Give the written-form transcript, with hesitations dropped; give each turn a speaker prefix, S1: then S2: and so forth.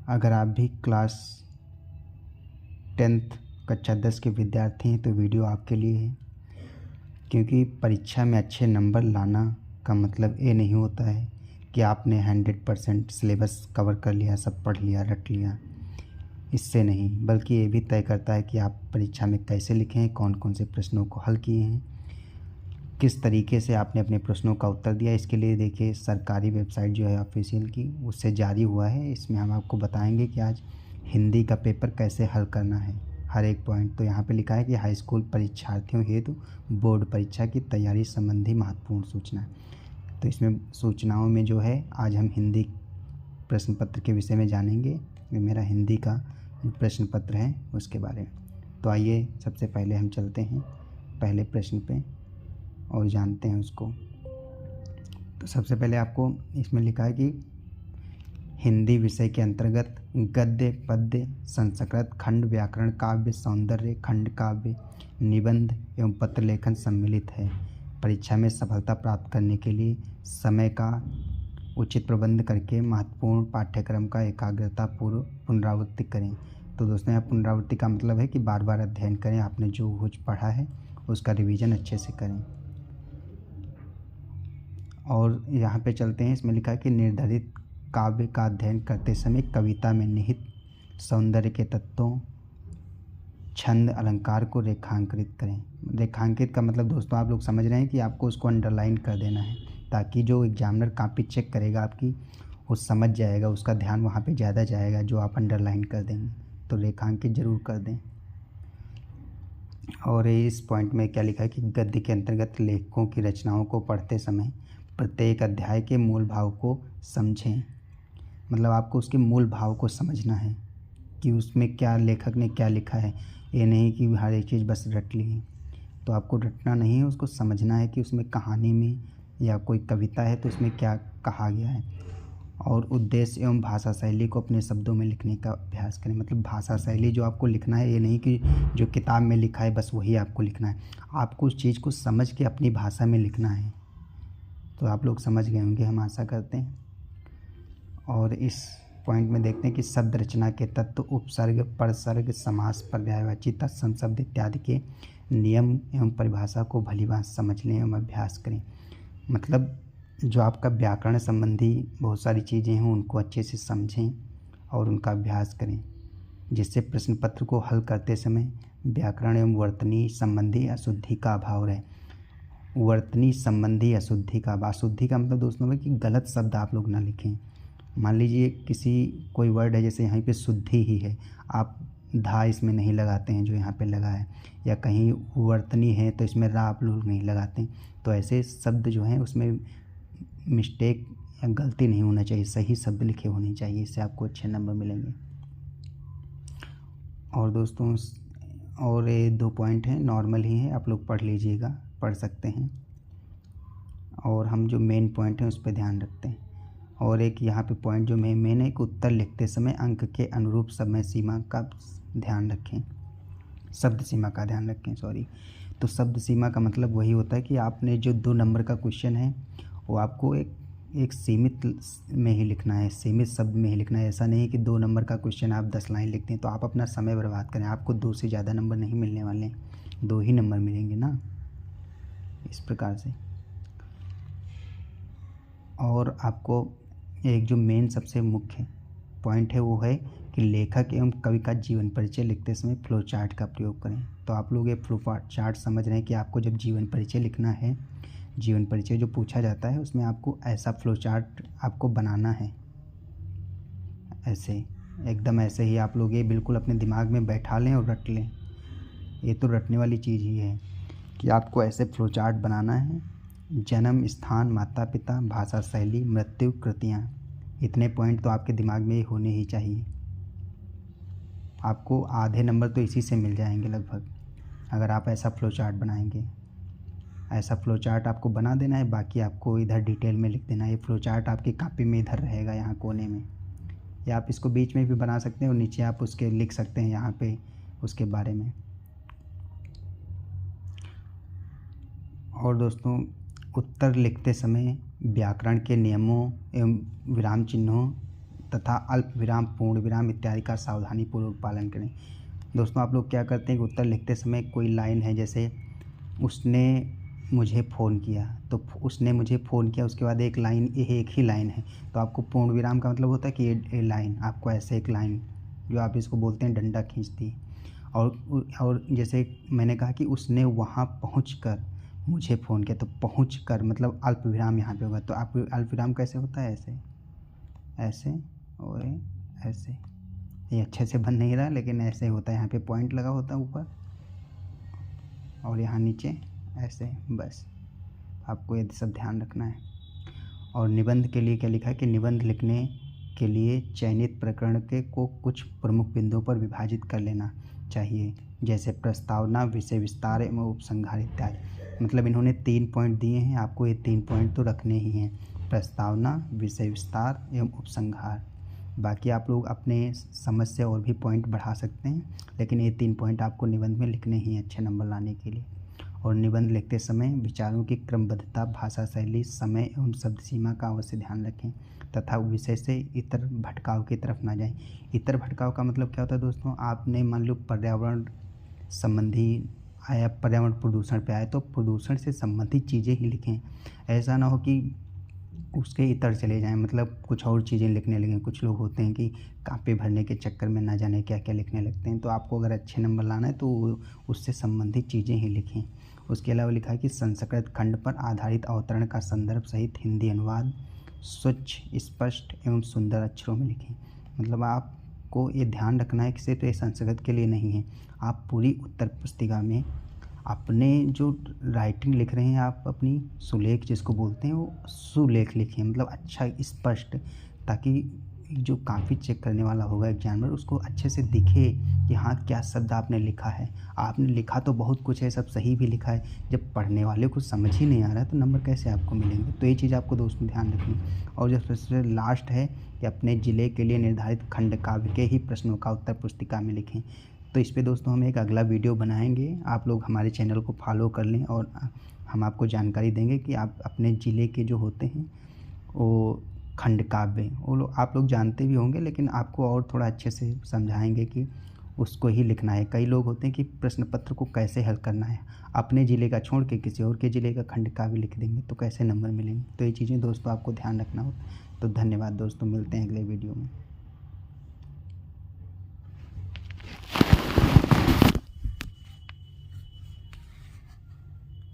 S1: अगर आप भी क्लास 10th कक्षा 10 के विद्यार्थी हैं तो वीडियो आपके लिए है, क्योंकि परीक्षा में अच्छे नंबर लाना का मतलब ये नहीं होता है कि आपने 100% सिलेबस कवर कर लिया, सब पढ़ लिया, रट लिया। इससे नहीं, बल्कि ये भी तय करता है कि आप परीक्षा में कैसे लिखे हैं, कौन कौन से प्रश्नों को हल किए हैं, किस तरीके से आपने अपने प्रश्नों का उत्तर दिया। इसके लिए देखिए सरकारी वेबसाइट जो है ऑफिशियल की, उससे जारी हुआ है। इसमें हम आपको बताएंगे कि आज हिंदी का पेपर कैसे हल करना है, हर एक पॉइंट। तो यहाँ पे लिखा है कि हाई स्कूल परीक्षार्थियों हेतु बोर्ड परीक्षा की तैयारी संबंधी महत्वपूर्ण सूचना। तो इसमें सूचनाओं में जो है आज हम हिंदी प्रश्न पत्र के विषय में जानेंगे। ये मेरा हिंदी का प्रश्न पत्र है उसके बारे में। तो आइए सबसे पहले हम चलते हैं पहले प्रश्न पे और जानते हैं उसको। तो सबसे पहले आपको इसमें लिखा है कि हिंदी विषय के अंतर्गत गद्य, पद्य, संस्कृत, खंड, व्याकरण, काव्य, सौंदर्य, खंड काव्य, निबंध एवं पत्र लेखन सम्मिलित है। परीक्षा में सफलता प्राप्त करने के लिए समय का उचित प्रबंध करके महत्वपूर्ण पाठ्यक्रम का एकाग्रतापूर्वक पुनरावृत्ति करें। तो दोस्तों यहाँ पुनरावृत्ति का मतलब है कि बार बार अध्ययन करें, आपने जो कुछ पढ़ा है उसका रिवीजन अच्छे से करें। और यहाँ पे चलते हैं, इसमें लिखा है कि निर्धारित काव्य का अध्ययन करते समय कविता में निहित सौंदर्य के तत्वों, छंद, अलंकार को रेखांकित करें। रेखांकित का मतलब दोस्तों आप लोग समझ रहे हैं कि आपको उसको अंडरलाइन कर देना है, ताकि जो एग्जामिनर कॉपी चेक करेगा आपकी वो समझ जाएगा, उसका ध्यान वहाँ पे ज़्यादा जाएगा जो आप अंडरलाइन कर देंगे। तो रेखांकित ज़रूर कर दें। और इस पॉइंट में क्या लिखा है कि गद्य के अंतर्गत लेखकों की रचनाओं को पढ़ते समय प्रत्येक अध्याय के मूल भाव को समझें। मतलब आपको उसके मूल भाव को समझना है कि उसमें क्या लेखक ने क्या लिखा है। ये नहीं कि हर एक चीज़ बस रट ली। तो आपको रटना नहीं है, उसको समझना है कि उसमें कहानी में या कोई कविता है तो उसमें क्या कहा गया है। और उद्देश्य एवं भाषा शैली को अपने शब्दों में लिखने का अभ्यास करें। मतलब भाषा शैली जो आपको लिखना है, ये नहीं कि जो किताब में लिखा है बस वही आपको लिखना है, आपको उस चीज़ को समझ के अपनी भाषा में लिखना है। तो आप लोग समझ गए होंगे, हम आशा करते हैं। और इस पॉइंट में देखते हैं कि शब्द रचना के तत्व, उपसर्ग, परसर्ग, समास, पर्यायवाची, तत्सम शब्द इत्यादि के नियम एवं परिभाषा को भलीभांति समझ लें एवं अभ्यास करें। मतलब जो आपका व्याकरण संबंधी बहुत सारी चीज़ें हैं उनको अच्छे से समझें और उनका अभ्यास करें, जिससे प्रश्न पत्र को हल करते समय व्याकरण एवं वर्तनी संबंधी अशुद्धि का अभाव रहे। वर्तनी संबंधी अशुद्धि का मतलब दोस्तों में कि गलत शब्द आप लोग ना लिखें। मान लीजिए कोई वर्ड है, जैसे यहाँ पे शुद्धि ही है, आप धा इसमें नहीं लगाते हैं जो यहाँ पे लगा है, या कहीं वर्तनी है तो इसमें रा आप लोग नहीं लगाते। तो ऐसे शब्द जो हैं उसमें मिस्टेक या गलती नहीं होना चाहिए, सही शब्द लिखे होने चाहिए, इससे आपको अच्छे नंबर मिलेंगे। और दोस्तों और ये 2 पॉइंट हैं, नॉर्मल ही हैं, आप लोग पढ़ लीजिएगा, पढ़ सकते हैं। और हम जो मेन पॉइंट हैं उस पर ध्यान रखते हैं। और एक यहाँ पे पॉइंट जो मेन है कि उत्तर लिखते समय अंक के अनुरूप समय सीमा का ध्यान रखें, शब्द सीमा का ध्यान रखें, सॉरी। तो शब्द सीमा का मतलब वही होता है कि आपने जो 2 नंबर का क्वेश्चन है वो आपको एक सीमित में ही लिखना है, सीमित शब्द में ही लिखना है। ऐसा नहीं कि 2 नंबर का क्वेश्चन आप 10 लाइन लिखते हैं तो आप अपना समय बर्बाद करें, आपको 2 से ज़्यादा नंबर नहीं मिलने वाले, 2 ही नंबर मिलेंगे ना, इस प्रकार से। और आपको एक जो मेन सबसे मुख्य पॉइंट है वो है कि लेखक एवं कवि का जीवन परिचय लिखते समय फ्लो चार्ट का प्रयोग करें। तो आप लोग ये फ्लो चार्ट समझ रहे हैं कि आपको जब जीवन परिचय लिखना है, जीवन परिचय जो पूछा जाता है उसमें आपको ऐसा फ्लो चार्ट आपको बनाना है, ऐसे एकदम ऐसे ही आप लोग ये बिल्कुल अपने दिमाग में बैठा लें और रट लें। ये तो रटने वाली चीज़ ही है कि आपको ऐसे फ्लो चार्ट बनाना है। जन्म स्थान, माता पिता, भाषा शैली, मृत्यु, कृतियाँ, इतने पॉइंट तो आपके दिमाग में होने ही चाहिए। आपको आधे नंबर तो इसी से मिल जाएंगे लगभग, अगर आप ऐसा फ्लो चार्ट बनाएंगे। ऐसा फ्लो चार्ट आपको बना देना है, बाकी आपको इधर डिटेल में लिख देना है। ये फ्लो चार्ट आपकी कॉपी में इधर रहेगा, यहाँ कोने में, या आप इसको बीच में भी बना सकते हैं और नीचे आप उसके लिख सकते हैं यहाँ पे उसके बारे में। और दोस्तों उत्तर लिखते समय व्याकरण के नियमों एवं विराम चिन्हों तथा अल्प विराम, पूर्ण विराम इत्यादि का सावधानीपूर्वक पालन करें। दोस्तों आप लोग क्या करते हैं कि उत्तर लिखते समय कोई लाइन है, जैसे उसने मुझे फ़ोन किया, तो उसने मुझे फ़ोन किया, उसके बाद एक लाइन, एक ही लाइन है, तो आपको पूर्ण विराम का मतलब होता है कि ये लाइन, आपको ऐसे एक लाइन जो आप इसको बोलते हैं डंडा खींचती। और जैसे मैंने कहा कि उसने वहाँ पहुँचकर मुझे फ़ोन किया, तो पहुँचकर मतलब अल्प विराम यहाँ पे होगा। तो आप अल्प विराम कैसे होता है, ऐसे ऐसे और ऐसे। ये अच्छे से बन नहीं रहा, लेकिन ऐसे होता है। यहाँ पे पॉइंट लगा होता है ऊपर और यहाँ नीचे ऐसे, बस आपको ये सब ध्यान रखना है। और निबंध के लिए क्या लिखा है कि निबंध लिखने के लिए चयनित प्रकरण के को कुछ प्रमुख बिंदुओं पर विभाजित कर लेना चाहिए, जैसे प्रस्तावना, विषय विस्तार एवं उपसंहार इत्यादि। मतलब इन्होंने 3 पॉइंट दिए हैं, आपको ये 3 पॉइंट तो रखने ही हैं, प्रस्तावना, विषय विस्तार एवं उपसंहार। बाकी आप लोग अपने समझ से और भी पॉइंट बढ़ा सकते हैं, लेकिन ये 3 पॉइंट आपको निबंध में लिखने ही हैं अच्छे नंबर लाने के लिए। और निबंध लिखते समय विचारों की क्रमबद्धता, भाषा शैली, समय एवं शब्द सीमा का अवश्य ध्यान रखें तथा विषय से इतर भटकाव की तरफ ना जाएं। इतर भटकाव का मतलब क्या होता है दोस्तों, आपने मान लो पर्यावरण संबंधी आया, पर्यावरण प्रदूषण पे आए, तो प्रदूषण से संबंधित चीज़ें ही लिखें। ऐसा ना हो कि उसके इतर चले जाएं, मतलब कुछ और चीज़ें लिखने लगें। कुछ लोग होते हैं कि कापी भरने के चक्कर में ना जाने क्या क्या लिखने लगते हैं। तो आपको अगर अच्छे नंबर लाना है तो उससे संबंधित चीज़ें ही लिखें। उसके अलावा लिखा है कि संस्कृत खंड पर आधारित अवतरण का संदर्भ सहित हिंदी अनुवाद स्वच्छ, स्पष्ट एवं सुंदर अक्षरों में लिखें। मतलब आपको ये ध्यान रखना है कि सिर्फ ये संस्कृत के लिए नहीं है, आप पूरी उत्तर पुस्तिका में अपने जो राइटिंग लिख रहे हैं, आप अपनी सुलेख जिसको बोलते हैं वो सुलेख लिखिए, मतलब अच्छा स्पष्ट, ताकि जो काफ़ी चेक करने वाला होगा एग्जामिनर, उसको अच्छे से दिखे कि हाँ क्या शब्द आपने लिखा है। आपने लिखा तो बहुत कुछ है, सब सही भी लिखा है, जब पढ़ने वाले को समझ ही नहीं आ रहा है तो नंबर कैसे आपको मिलेंगे। तो ये चीज़ आपको दोस्तों ध्यान रखनी। और जो सबसे लास्ट है कि अपने ज़िले के लिए निर्धारित खंड काव्य के ही प्रश्नों का उत्तर पुस्तिका में लिखें। तो इस पे दोस्तों हम एक अगला वीडियो बनाएंगे, आप लोग हमारे चैनल को फॉलो कर लें और हम आपको जानकारी देंगे कि आप अपने ज़िले के जो होते हैं वो खंड काव्य, वो आप लोग जानते भी होंगे, लेकिन आपको और थोड़ा अच्छे से समझाएंगे कि उसको ही लिखना है। कई लोग होते हैं कि प्रश्न पत्र को कैसे हल करना है, अपने ज़िले का छोड़ के किसी और के ज़िले का खंड काव्य लिख देंगे तो कैसे नंबर मिलेंगे। तो ये चीज़ें दोस्तों आपको ध्यान रखना हो। तो धन्यवाद दोस्तों, मिलते हैं अगले वीडियो में।